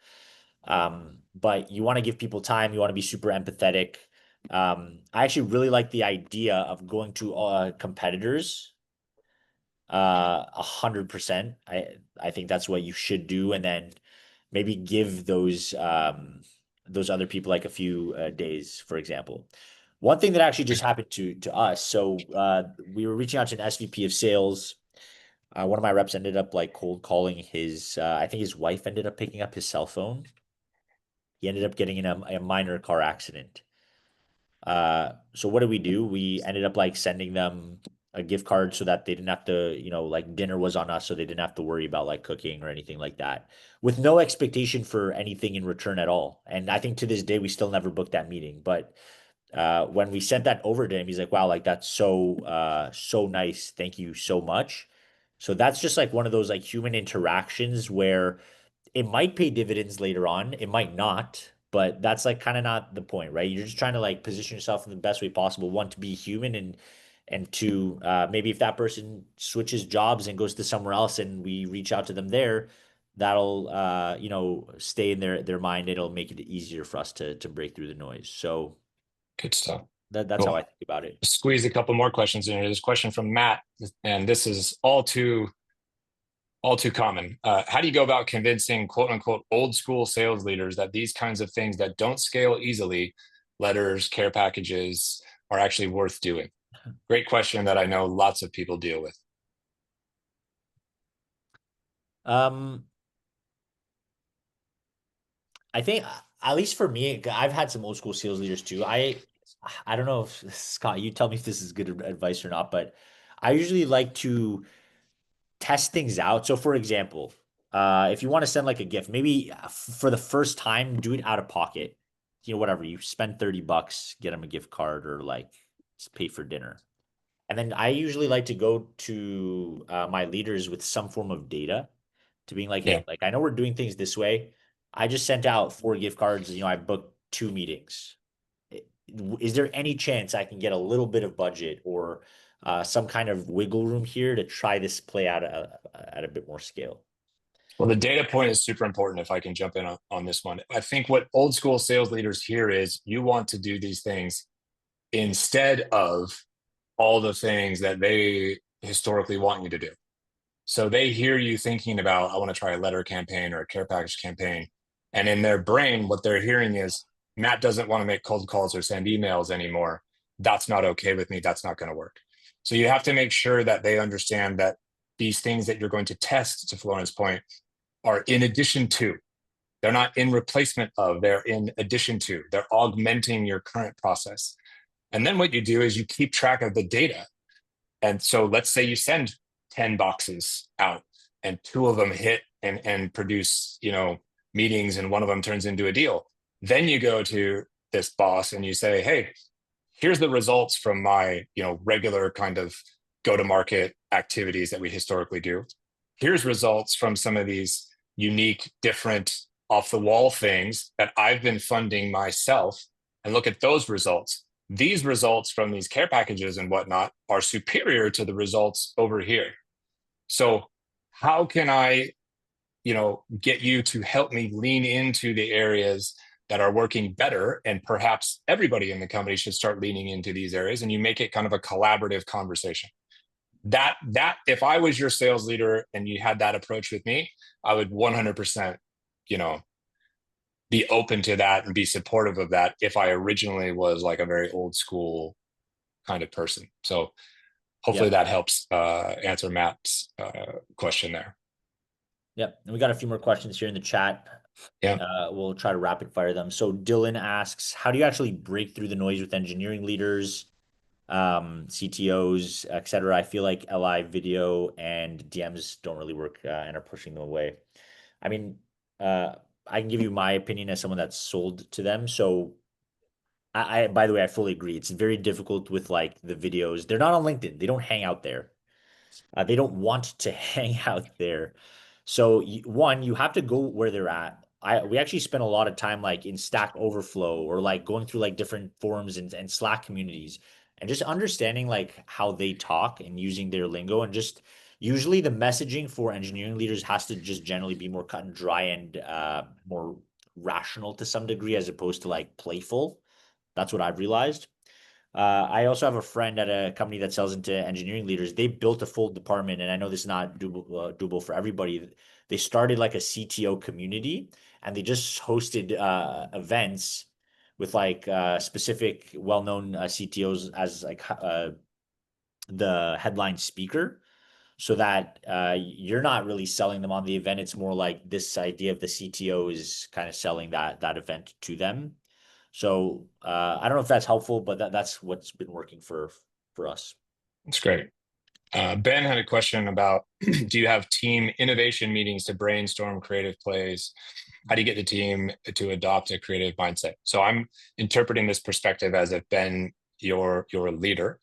But you want to give people time, you want to be super empathetic. I actually really like the idea of going to competitors 100%. I think that's what you should do, and then maybe give those other people like a few days, for example. One thing that actually just happened to us. So we were reaching out to an SVP of sales. One of my reps ended up like cold calling his. I think his wife ended up picking up his cell phone. He ended up getting in a minor car accident. So what did we do? We ended up like sending them a gift card so that they didn't have to, like dinner was on us, so they didn't have to worry about like cooking or anything like that, with no expectation for anything in return at all. And I think to this day we still never booked that meeting. But when we sent that over to him, he's like, "Wow, like that's so nice. Thank you so much." So that's just like one of those like human interactions where it might pay dividends later on. It might not, but that's like kind of not the point, right? You're just trying to like position yourself in the best way possible. One, to be human, and two, maybe if that person switches jobs and goes to somewhere else and we reach out to them there, that'll stay in their mind. It'll make it easier for us to break through the noise. So Good stuff. that's how Cool. I think about it. Squeeze a couple more questions in here. There's a question from Matt, and this is all too common. How do you go about convincing quote unquote old school sales leaders that these kinds of things that don't scale easily, letters, care packages, are actually worth doing? Great question that I know lots of people deal with. Um, I think at least for me, I've had some old school sales leaders too. I don't know if Scott, you tell me if this is good advice or not, but I usually like to test things out. So for example, if you want to send like a gift, maybe for the first time, do it out of pocket. Whatever, you spend $30, get them a gift card or like pay for dinner. And then I usually like to go to my leaders with some form of data to being like, Yeah. hey, like I know we're doing things this way. I just sent out 4 gift cards. I booked 2 meetings. Is there any chance I can get a little bit of budget or some kind of wiggle room here to try this play out at a bit more scale? Well, the data point is super important if I can jump in on this one. I think what old school sales leaders hear is you want to do these things instead of all the things that they historically want you to do. So they hear you thinking about, I want to try a letter campaign or a care package campaign. And in their brain, what they're hearing is, Matt doesn't want to make cold calls or send emails anymore. That's not okay with me. That's not going to work. So you have to make sure that they understand that these things that you're going to test, to Florin's point, are in addition to. They're not in replacement of, they're in addition to. They're augmenting your current process. And then what you do is you keep track of the data. And so let's say you send 10 boxes out and 2 of them hit and produce, meetings, and 1 of them turns into a deal. Then you go to this boss and you say, hey, here's the results from my, regular kind of go to market activities that we historically do. Here's results from some of these unique, different, off the wall things that I've been funding myself, and look at those results. These results from these care packages and whatnot are superior to the results over here. So how can I, get you to help me lean into the areas that are working better? And perhaps everybody in the company should start leaning into these areas, and you make it kind of a collaborative conversation. That if I was your sales leader and you had that approach with me, I would 100%, be open to that and be supportive of that if I originally was like a very old school kind of person. So hopefully Yep. that helps answer Matt's question there. Yep. And we got a few more questions here in the chat. Yeah. We'll try to rapid fire them. So Dylan asks, how do you actually break through the noise with engineering leaders, CTOs, etc.? I feel like LI video and DMs don't really work and are pushing them away. I mean, uh, I can give you my opinion as someone that's sold to them. So by the way, I fully agree. It's very difficult with like the videos. They're not on LinkedIn. They don't hang out there. They don't want to hang out there. So one, you have to go where they're at. We actually spent a lot of time like in Stack Overflow or like going through like different forums and Slack communities and just understanding like how they talk and using their lingo and just usually the messaging for engineering leaders has to just generally be more cut and dry and more rational to some degree as opposed to like playful. That's what I've realized. I also have a friend at a company that sells into engineering leaders. They built a full department, and I know this is not doable for everybody. They started like a CTO community, and they just hosted events with like specific well-known CTOs as like the headline speaker, so that you're not really selling them on the event. It's more like this idea of the CTO is kind of selling that event to them. So I don't know if that's helpful, but that's what's been working for us. That's great. Ben had a question about do you have team innovation meetings to brainstorm creative plays? How do you get the team to adopt a creative mindset? So I'm interpreting this perspective as if Ben, your leader.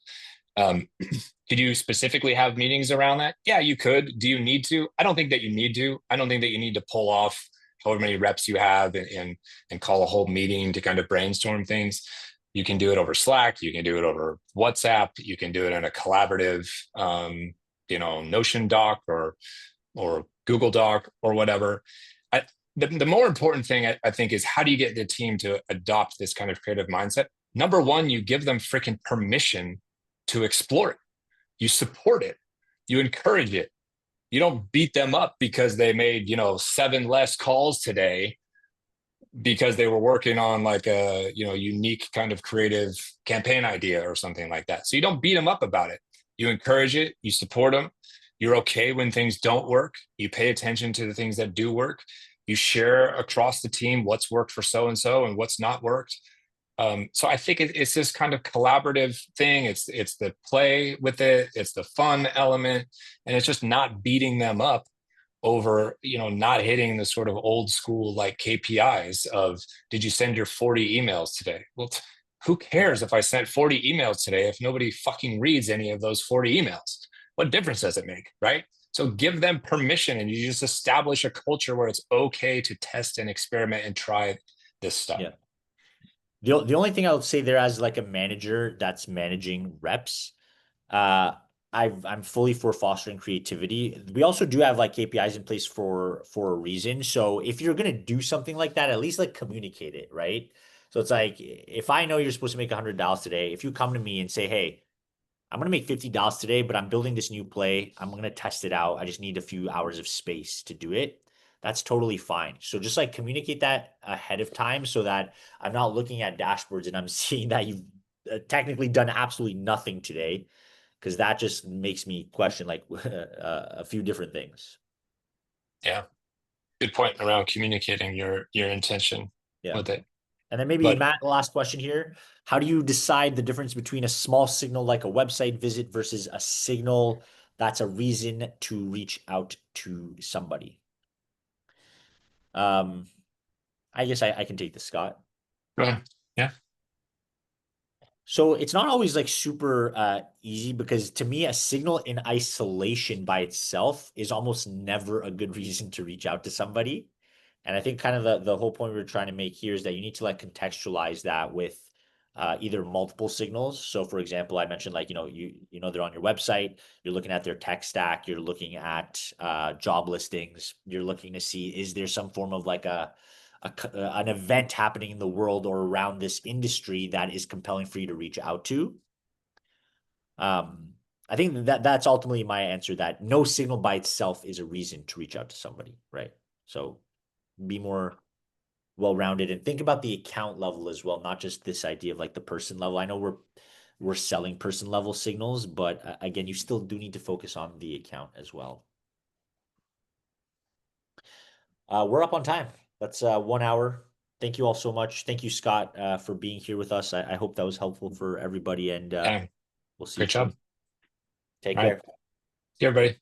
Could you specifically have meetings around that? Yeah, you could. Do you need to? I don't think that you need to. I don't think that you need to pull off however many reps you have and call a whole meeting to kind of brainstorm things. You can do it over Slack. You can do it over WhatsApp. You can do it in a collaborative, Notion doc or Google Doc or whatever. The more important thing I think is how do you get the team to adopt this kind of creative mindset? Number one, you give them freaking permission to explore it. You support it. You encourage it. You don't beat them up because they made 7 less calls today because they were working on like a unique kind of creative campaign idea or something like that. So you don't beat them up about it. You encourage it. You support them. You're okay when things don't work. You pay attention to the things that do work. You share across the team what's worked for so and so and what's not worked. So I think it's this kind of collaborative thing. It's the play with it. It's the fun element, and it's just not beating them up over not hitting the sort of old school like KPIs of did you send your 40 emails today? Well, who cares if I sent 40 emails today if nobody fucking reads any of those 40 emails? What difference does it make, right? So give them permission and you just establish a culture where it's okay to test and experiment and try this stuff. Yeah. The only thing I would say there as like a manager that's managing reps, uh, I'm fully for fostering creativity. We also do have like KPIs in place for a reason. So if you're gonna do something like that, at least like communicate it, right? So it's like if I know you're supposed to make $100 today, if you come to me and say, "Hey, I'm gonna make $50 today, but I'm building this new play. I'm gonna test it out. I just need a few hours of space to do it." That's totally fine. So just like communicate that ahead of time so that I'm not looking at dashboards and I'm seeing that you've technically done absolutely nothing today, because that just makes me question like a few different things. Yeah, good point around communicating your intention Yeah. with it. And then maybe But Matt, last question here. How do you decide the difference between a small signal like a website visit versus a signal that's a reason to reach out to somebody? Um, I guess I can take this, Scott. yeah, So it's not always like super easy because to me, a signal in isolation by itself is almost never a good reason to reach out to somebody. And I think kind of the whole point we're trying to make here is that you need to like contextualize that with either multiple signals. So for example, I mentioned like, they're on your website, you're looking at their tech stack, you're looking at job listings, you're looking to see, is there some form of like an event happening in the world or around this industry that is compelling for you to reach out to? Um, I think that's ultimately my answer, that no signal by itself is a reason to reach out to somebody, right? So be more well-rounded and think about the account level as well, not just this idea of like the person level. I know we're selling person level signals, but again, you still do need to focus on the account as well. We're up on time. That's 1 hour. Thank you all so much. Thank you, Scott, for being here with us. I hope that was helpful for everybody, and Yeah, we'll see you great job. soon. Take All right. care. See you, everybody.